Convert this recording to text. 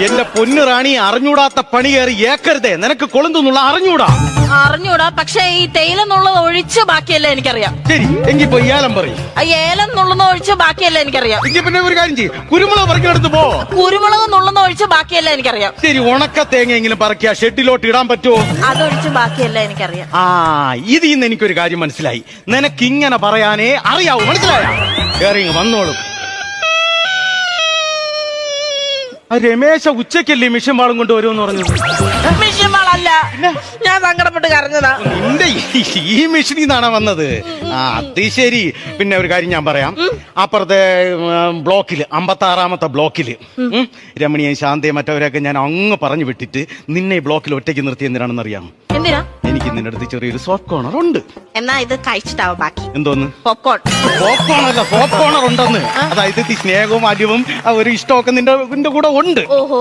എന്റെ പൊന്നു റാണി, അറിഞ്ഞൂടാത്ത പണി കയറി ഏക്കരുതേ. നിനക്ക് കൊളുന്നുള്ള അറിഞ്ഞൂടാ, പക്ഷെ ഈ തേയില എന്നുള്ളത് ഒഴിച്ച് ബാക്കിയല്ലേ എനിക്കറിയാം. ശരി, എങ്കിൽ പോയി ഏലം പറയും. ഏലം നുള്ളുന്ന ഒഴിച്ച് ബാക്കിയല്ലേ എനിക്കറിയാം. എങ്കിൽ പിന്നെ ഒരു കാര്യം ചെയ്യും, കുരുമുളക് പറിക്കെടുത്ത് പോ. കുരുമുളക് നുള്ളുന്ന ഒഴിച്ച് ബാക്കിയല്ലേ എനിക്കറിയാം. ശരി, ഉണക്ക തേങ്ങയെങ്കിലും പറക്കിയ ഷെഡിലോട്ട് ഇടാൻ പറ്റുമോ? അതൊഴിച്ച് ബാക്കിയല്ലേ എനിക്കറിയാം. ഇതിൽ നിന്ന് എനിക്കൊരു കാര്യം മനസ്സിലായി. നിനക്കിങ്ങനെ പറയാനേ അറിയാവൂ, മനസ്സിലായ? കേറി വന്നോളും. രമേശ ഉച്ചക്കല്ലേ മിഷൻ വാളും കൊണ്ട് വരുമെന്ന് പറഞ്ഞത്? മിഷൻ വാളല്ല, ഞാൻ സങ്കടപ്പെട്ട് കരഞ്ഞതാ. നിന്റെ ഈ മിഷനിൽ നിന്നാണ് വന്നത്? അത് ശരി. പിന്നെ ഒരു കാര്യം ഞാൻ പറയാം. അപ്പുറത്തെ ബ്ലോക്കില് 56-ാമത്തെ ബ്ലോക്കില് രമണിയും ശാന്തയും മറ്റവരെയൊക്കെ ഞാൻ അങ്ങ് പറഞ്ഞു വിട്ടിട്ട് നിന്നെ ഈ ബ്ലോക്കിൽ ഒറ്റയ്ക്ക് നിർത്തി എന്തിനാണെന്ന് അറിയാം? എന്തിനാ? എനിക്ക് നിന്റെ അടുത്ത് ചെറിയൊരു സോഫ്റ്റ് കോർണർ ഉണ്ട്. എന്നാ ഇത് കഴിച്ചിട്ടാവും ബാക്കി. എന്തോന്ന്? പോപ്കോൺ. പോപ്കോണല്ല, സോഫ്റ്റ് കോർണർ ഉണ്ടെന്ന്. അതായത് സ്നേഹവും അലിവും ഒരു ഇഷ്ടമൊക്കെ നിന്റെ കൂടെ ഉണ്ട്. ഓഹോ.